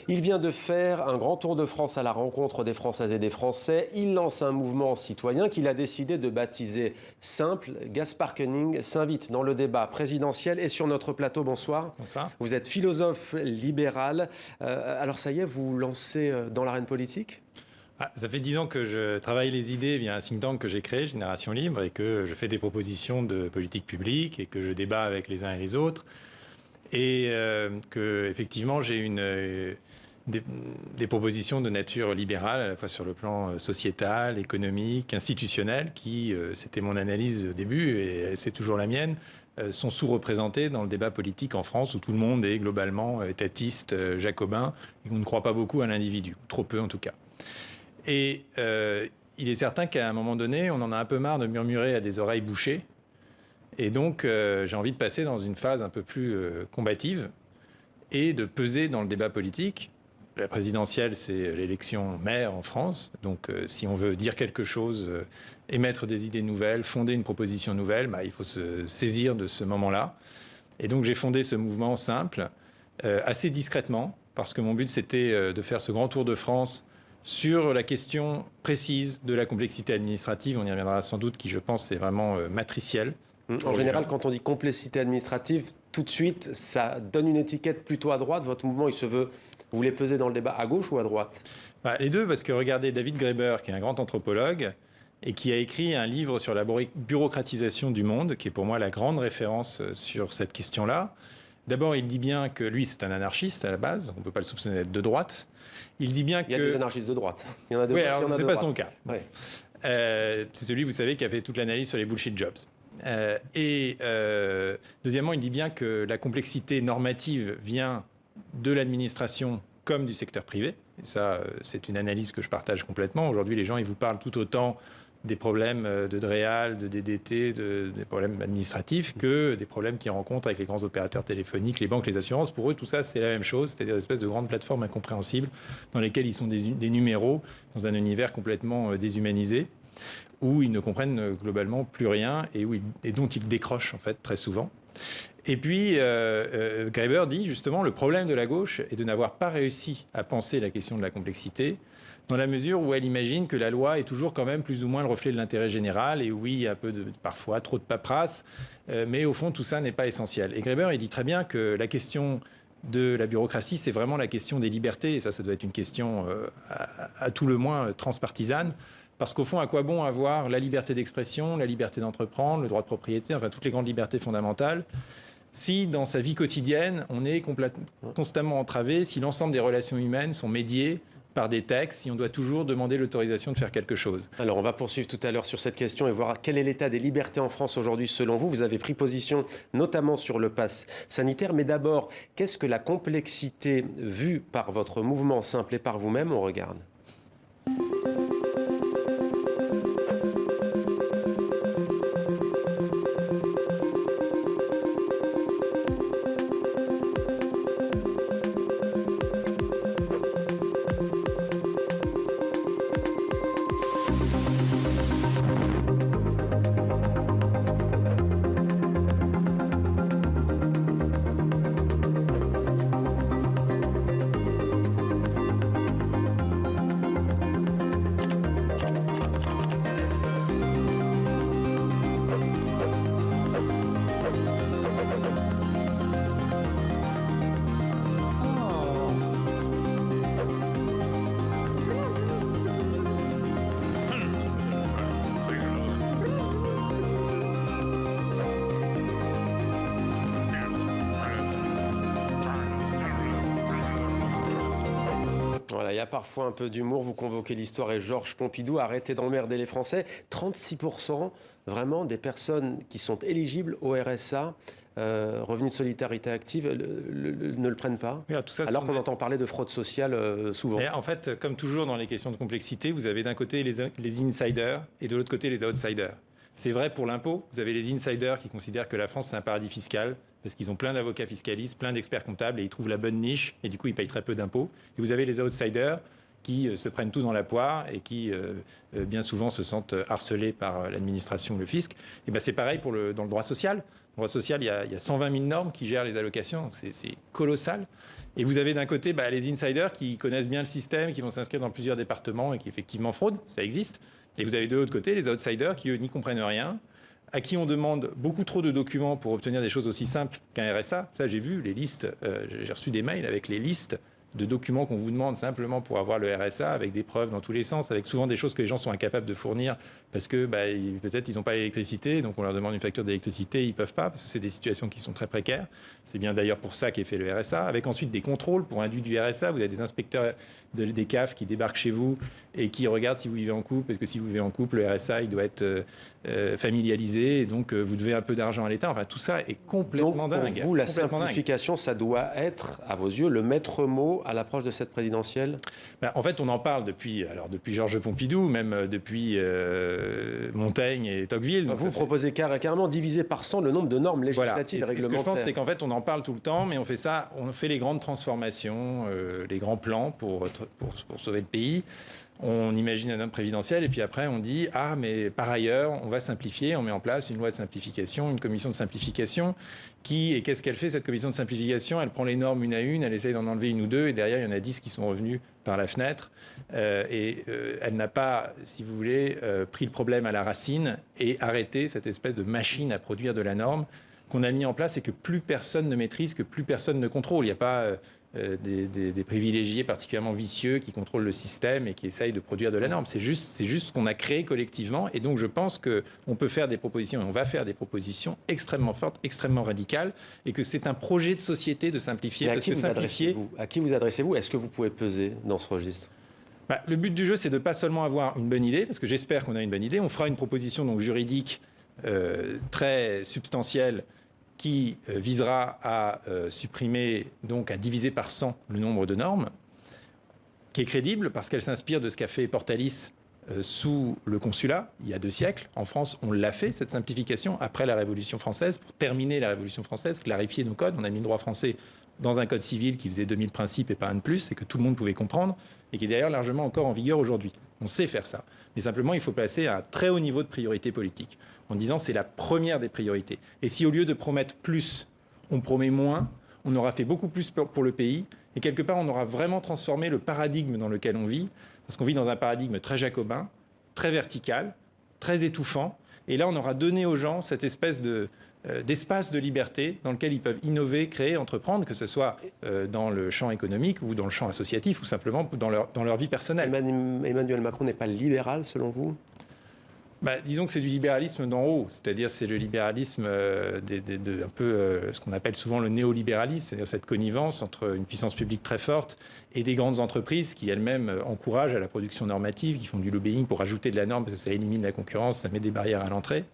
Il vient de faire un grand tour de France à la rencontre des Françaises et des Français. Il lance un mouvement citoyen qu'il a décidé de baptiser Simple. Gaspard Koenig s'invite dans le débat présidentiel et sur notre plateau. Bonsoir. Bonsoir. Vous êtes philosophe libéral. Alors ça y est, vous vous lancez dans l'arène politique ? Ça fait 10 ans que je travaille les idées via un think tank que j'ai créé, Génération Libre, et que je fais des propositions de politique publique et que je débat avec les uns et les autres. Et que effectivement j'ai des propositions de nature libérale, à la fois sur le plan sociétal, économique, institutionnel, qui, c'était mon analyse au début et c'est toujours la mienne, sont sous-représentées dans le débat politique en France, où tout le monde est globalement étatiste, jacobin, et qu'on ne croit pas beaucoup à l'individu, trop peu en tout cas. Et il est certain qu'à un moment donné, on en a un peu marre de murmurer à des oreilles bouchées. Et donc, j'ai envie de passer dans une phase un peu plus combative et de peser dans le débat politique. La présidentielle, c'est l'élection maire en France. Donc, si on veut dire quelque chose, émettre des idées nouvelles, fonder une proposition nouvelle, il faut se saisir de ce moment-là. Et donc, j'ai fondé ce mouvement Simple, assez discrètement, parce que mon but, c'était de faire ce grand tour de France sur la question précise de la complexité administrative. On y reviendra sans doute, qui, je pense, est vraiment matricielle. En général, quand on dit complexité administrative, tout de suite, ça donne une étiquette plutôt à droite. Votre mouvement, il se veut, vous voulez peser dans le débat à gauche ou à droite ? Les deux, parce que regardez, David Graeber, qui est un grand anthropologue, et qui a écrit un livre sur la bureaucratisation du monde, qui est pour moi la grande référence sur cette question-là. D'abord, il dit bien que lui, c'est un anarchiste à la base. On ne peut pas le soupçonner d'être de droite. Il dit bien Il y a des anarchistes de droite. Il y en a de oui, droite, alors il y en a c'est de pas droite. son cas. Oui. C'est celui, vous savez, qui a fait toute l'analyse sur les bullshit jobs. Deuxièmement, il dit bien que la complexité normative vient de l'administration comme du secteur privé. Et ça, c'est une analyse que je partage complètement. Aujourd'hui, les gens, ils vous parlent tout autant des problèmes de DREAL, de DDT, des problèmes administratifs, que des problèmes qu'ils rencontrent avec les grands opérateurs téléphoniques, les banques, les assurances. Pour eux, tout ça, c'est la même chose, c'est-à-dire des espèces de grandes plateformes incompréhensibles dans lesquelles ils sont des numéros dans un univers complètement déshumanisé, où ils ne comprennent globalement plus rien et dont ils décrochent en fait très souvent. Et puis, Graeber dit justement, le problème de la gauche est de n'avoir pas réussi à penser la question de la complexité, dans la mesure où elle imagine que la loi est toujours quand même plus ou moins le reflet de l'intérêt général, et oui, il y a parfois trop de paperasse, mais au fond, tout ça n'est pas essentiel. Et Graeber, il dit très bien que la question de la bureaucratie, c'est vraiment la question des libertés, et ça doit être une question à tout le moins transpartisane, parce qu'au fond, à quoi bon avoir la liberté d'expression, la liberté d'entreprendre, le droit de propriété, enfin toutes les grandes libertés fondamentales, si dans sa vie quotidienne, on est constamment entravé, si l'ensemble des relations humaines sont médiées par des textes, si on doit toujours demander l'autorisation de faire quelque chose. Alors, on va poursuivre tout à l'heure sur cette question et voir quel est l'état des libertés en France aujourd'hui selon vous. Vous avez pris position notamment sur le pass sanitaire. Mais d'abord, qu'est-ce que la complexité vue par votre mouvement Simple et par vous-même ? On regarde. Voilà, il y a parfois un peu d'humour. Vous convoquez l'histoire et Georges Pompidou a arrêté d'emmerder les Français. 36% vraiment des personnes qui sont éligibles au RSA, revenu de solidarité active, ne le prennent pas. Oui, tout ça, alors qu'on entend parler de fraude sociale souvent. Et en fait, comme toujours dans les questions de complexité, vous avez d'un côté les insiders et de l'autre côté les outsiders. C'est vrai pour l'impôt. Vous avez les insiders qui considèrent que la France, c'est un paradis fiscal parce qu'ils ont plein d'avocats fiscalistes, plein d'experts comptables et ils trouvent la bonne niche et du coup, ils payent très peu d'impôts. Et vous avez les outsiders qui se prennent tout dans la poire et qui, bien souvent, se sentent harcelés par l'administration ou le fisc. Et ben, c'est pareil dans le droit social. Dans le droit social, il y a 120 000 normes qui gèrent les allocations, donc c'est colossal. Et vous avez d'un côté les insiders qui connaissent bien le système, qui vont s'inscrire dans plusieurs départements et qui effectivement fraudent, ça existe. Et vous avez de l'autre côté les outsiders qui, eux, n'y comprennent rien, à qui on demande beaucoup trop de documents pour obtenir des choses aussi simples qu'un RSA. Ça, j'ai vu les listes, j'ai reçu des mails avec les listes de documents qu'on vous demande simplement pour avoir le RSA, avec des preuves dans tous les sens, avec souvent des choses que les gens sont incapables de fournir parce que peut-être ils n'ont pas l'électricité, donc on leur demande une facture d'électricité, ils ne peuvent pas, parce que c'est des situations qui sont très précaires. C'est bien d'ailleurs pour ça qu'est fait le RSA, avec ensuite des contrôles pour induit du RSA. Vous avez des inspecteurs des CAF qui débarquent chez vous et qui regardent si vous vivez en couple, parce que si vous vivez en couple, le RSA, il doit être familialisé, et donc vous devez un peu d'argent à l'État. Enfin, tout ça est complètement dingue. Pour vous, la simplification, ça doit être, à vos yeux, le maître mot à l'approche de cette présidentielle? En fait, on en parle depuis Georges Pompidou, même depuis Montaigne et Tocqueville. Vous proposez carrément diviser par 100 le nombre de normes législatives et réglementaires. Ce que je pense, c'est qu'en fait, on en parle tout le temps, mais on fait les grandes transformations, les grands plans pour sauver le pays. On imagine un homme présidentiel et puis après on dit « Ah, mais par ailleurs, on va simplifier, on met en place une loi de simplification, une commission de simplification et qu'est-ce qu'elle fait, cette commission de simplification? Elle prend les normes une à une, elle essaye d'en enlever une ou deux et derrière, il y en a 10 qui sont revenus par la fenêtre. Elle n'a pas, si vous voulez, pris le problème à la racine et arrêté cette espèce de machine à produire de la norme qu'on a mis en place et que plus personne ne maîtrise, que plus personne ne contrôle. Il n'y a pas des privilégiés particulièrement vicieux qui contrôlent le système et qui essayent de produire de la norme. C'est juste ce qu'on a créé collectivement. Et donc, je pense qu'on peut faire des propositions, et on va faire des propositions extrêmement fortes, extrêmement radicales, et que c'est un projet de société de simplifier. Mais à qui vous adressez-vous? Est-ce que vous pouvez peser dans ce registre? Le but du jeu, c'est de pas seulement avoir une bonne idée, parce que j'espère qu'on a une bonne idée. On fera une proposition donc juridique très substantielle qui visera à supprimer, donc à diviser par 100 le nombre de normes, qui est crédible parce qu'elle s'inspire de ce qu'a fait Portalis sous le consulat il y a 2 siècles. En France, on l'a fait, cette simplification, après la Révolution française, pour terminer la Révolution française, clarifier nos codes. On a mis le droit français dans un code civil qui faisait 2000 principes et pas un de plus, et que tout le monde pouvait comprendre, et qui est d'ailleurs largement encore en vigueur aujourd'hui. On sait faire ça. Mais simplement, il faut passer à un très haut niveau de priorité politique, en disant c'est la première des priorités. Et si au lieu de promettre plus, on promet moins, on aura fait beaucoup plus pour le pays, et quelque part, on aura vraiment transformé le paradigme dans lequel on vit, parce qu'on vit dans un paradigme très jacobin, très vertical, très étouffant, et là, on aura donné aux gens cette espèce d'espace de liberté dans lequel ils peuvent innover, créer, entreprendre, que ce soit dans le champ économique ou dans le champ associatif ou simplement dans leur vie personnelle. Emmanuel Macron n'est pas libéral, selon vous? Disons que c'est du libéralisme d'en haut, c'est-à-dire c'est le libéralisme un peu ce qu'on appelle souvent le néolibéralisme, c'est-à-dire cette connivence entre une puissance publique très forte et des grandes entreprises qui elles-mêmes encouragent à la production normative, qui font du lobbying pour ajouter de la norme parce que ça élimine la concurrence, ça met des barrières à l'entrée.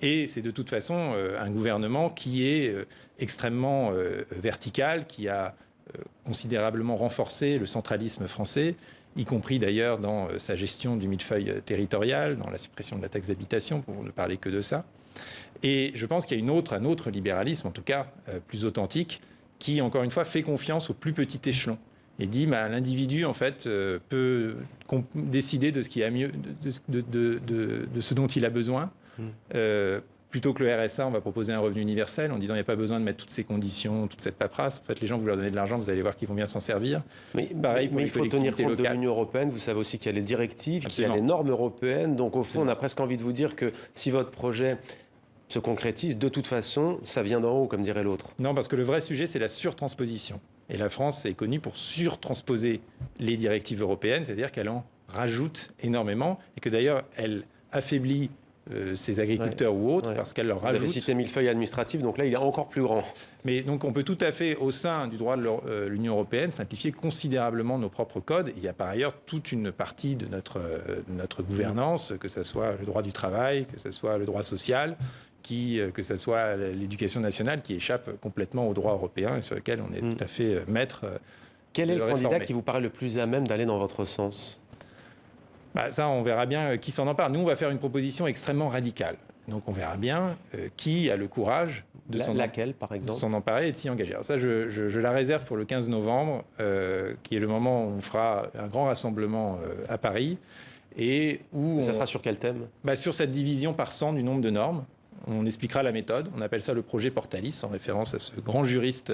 Et c'est de toute façon un gouvernement qui est extrêmement vertical, qui a considérablement renforcé le centralisme français, y compris d'ailleurs dans sa gestion du millefeuille territorial, dans la suppression de la taxe d'habitation, pour ne parler que de ça. Et je pense qu'il y a un autre libéralisme, en tout cas plus authentique, qui, encore une fois, fait confiance au plus petit échelon et dit l'individu, en fait, peut décider de ce qui a mieux, de ce dont il a besoin. Plutôt que le RSA, on va proposer un revenu universel en disant qu'il n'y a pas besoin de mettre toutes ces conditions, toute cette paperasse. En fait, les gens, vous leur donnez de l'argent, vous allez voir qu'ils vont bien s'en servir. Mais il faut tenir compte de l'Union européenne. Vous savez aussi qu'il y a les directives, qu'il y a les normes européennes. Donc, au fond, on a presque envie de vous dire que si votre projet se concrétise, de toute façon, ça vient d'en haut, comme dirait l'autre. Non, parce que le vrai sujet, c'est la surtransposition. Et la France est connue pour surtransposer les directives européennes, c'est-à-dire qu'elle en rajoute énormément et que d'ailleurs, elle affaiblit ces agriculteurs ou autres, parce qu'elle leur rajoute... Vous avez cité millefeuille administratif, donc là, il est encore plus grand. Mais donc, on peut tout à fait, au sein du droit de l'Union européenne, simplifier considérablement nos propres codes. Il y a par ailleurs toute une partie de notre gouvernance, que ce soit le droit du travail, que ce soit le droit social, que ce soit l'éducation nationale, qui échappe complètement au droit européen et sur lequel on est tout à fait maître. Quel est le candidat qui vous paraît le plus à même d'aller dans votre sens ? Ça, on verra bien qui s'en empare. Nous, on va faire une proposition extrêmement radicale. Donc on verra bien qui a le courage de laquelle, par exemple, de s'en emparer et de s'y engager. Alors ça, je la réserve pour le 15 novembre, qui est le moment où on fera un grand rassemblement à Paris. Et où ça sera sur quel thème? Sur cette division par 100 du nombre de normes. On expliquera la méthode. On appelle ça le projet Portalis, en référence à ce grand juriste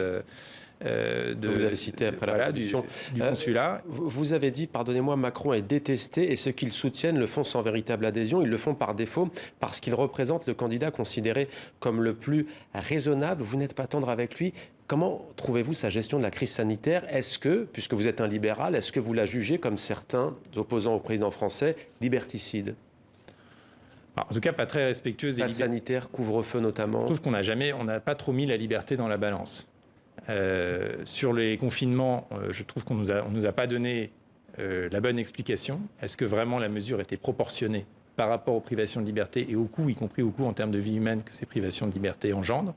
vous avez cité après la Révolution du consulat. Vous avez dit, pardonnez-moi, Macron est détesté et ceux qui le soutiennent le font sans véritable adhésion. Ils le font par défaut parce qu'il représente le candidat considéré comme le plus raisonnable. Vous n'êtes pas tendre avec lui. Comment trouvez-vous sa gestion de la crise sanitaire? Est-ce que, puisque vous êtes un libéral, est-ce que vous la jugez comme certains opposants au président français, liberticide? En tout cas, pas très respectueuse des libertés. Pass sanitaire, couvre-feu notamment. Je trouve qu'on n'a pas trop mis la liberté dans la balance. Sur les confinements, je trouve qu'on nous a pas donné la bonne explication. Est-ce que vraiment la mesure était proportionnée par rapport aux privations de liberté et au coût, y compris au coût en termes de vie humaine que ces privations de liberté engendrent?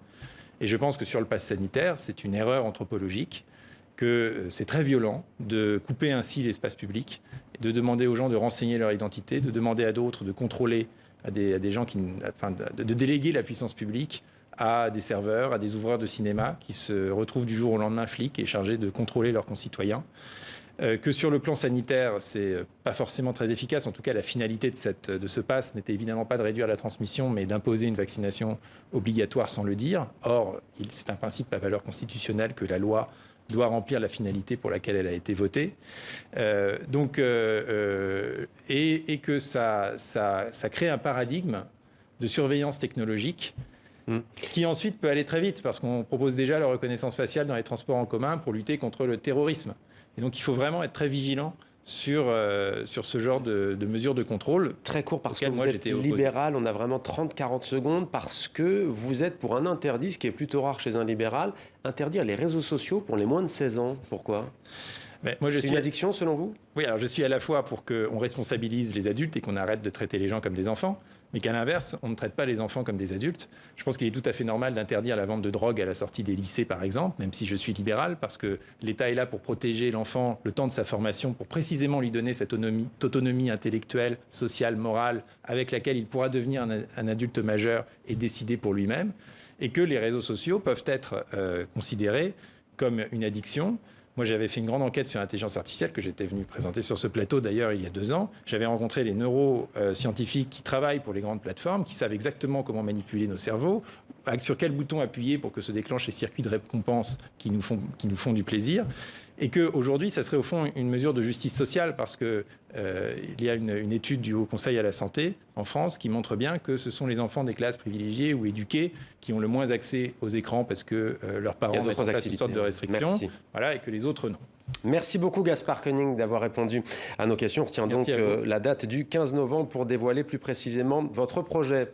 Et je pense que sur le pass sanitaire, c'est une erreur anthropologique, que c'est très violent de couper ainsi l'espace public, de demander aux gens de renseigner leur identité, de demander à d'autres de contrôler à des gens de déléguer la puissance publique à des serveurs, à des ouvreurs de cinéma qui se retrouvent du jour au lendemain flics et chargés de contrôler leurs concitoyens. Que sur le plan sanitaire, c'est pas forcément très efficace. En tout cas, la finalité de ce pass n'était évidemment pas de réduire la transmission, mais d'imposer une vaccination obligatoire sans le dire. Or, c'est un principe à valeur constitutionnelle que la loi doit remplir la finalité pour laquelle elle a été votée. Et que ça crée un paradigme de surveillance technologique qui ensuite peut aller très vite, parce qu'on propose déjà la reconnaissance faciale dans les transports en commun pour lutter contre le terrorisme. Et donc il faut vraiment être très vigilant sur ce genre de mesures de contrôle. Très court, parce que vous êtes libéral, on a vraiment 30-40 secondes, parce que vous êtes pour un interdit, ce qui est plutôt rare chez un libéral, interdire les réseaux sociaux pour les moins de 16 ans. Pourquoi ? C'est une addiction selon vous ? Oui, alors je suis à la fois pour qu'on responsabilise les adultes et qu'on arrête de traiter les gens comme des enfants, mais qu'à l'inverse, on ne traite pas les enfants comme des adultes. Je pense qu'il est tout à fait normal d'interdire la vente de drogue à la sortie des lycées, par exemple, même si je suis libéral, parce que l'État est là pour protéger l'enfant le temps de sa formation, pour précisément lui donner cette autonomie intellectuelle, sociale, morale, avec laquelle il pourra devenir un adulte majeur et décider pour lui-même, et que les réseaux sociaux peuvent être considérés comme une addiction. Moi, j'avais fait une grande enquête sur l'intelligence artificielle que j'étais venu présenter sur ce plateau, d'ailleurs, il y a 2 ans. J'avais rencontré les neuroscientifiques qui travaillent pour les grandes plateformes, qui savent exactement comment manipuler nos cerveaux, sur quel bouton appuyer pour que se déclenchent les circuits de récompense qui nous font du plaisir. Et qu'aujourd'hui, ça serait au fond une mesure de justice sociale, parce qu'il y a une étude du Haut Conseil à la santé en France qui montre bien que ce sont les enfants des classes privilégiées ou éduquées qui ont le moins accès aux écrans parce que leurs parents mettent en place toutes sortes de restrictions, et que les autres non. Merci beaucoup Gaspard Koenig d'avoir répondu à nos questions. On retient donc la date du 15 novembre pour dévoiler plus précisément votre projet.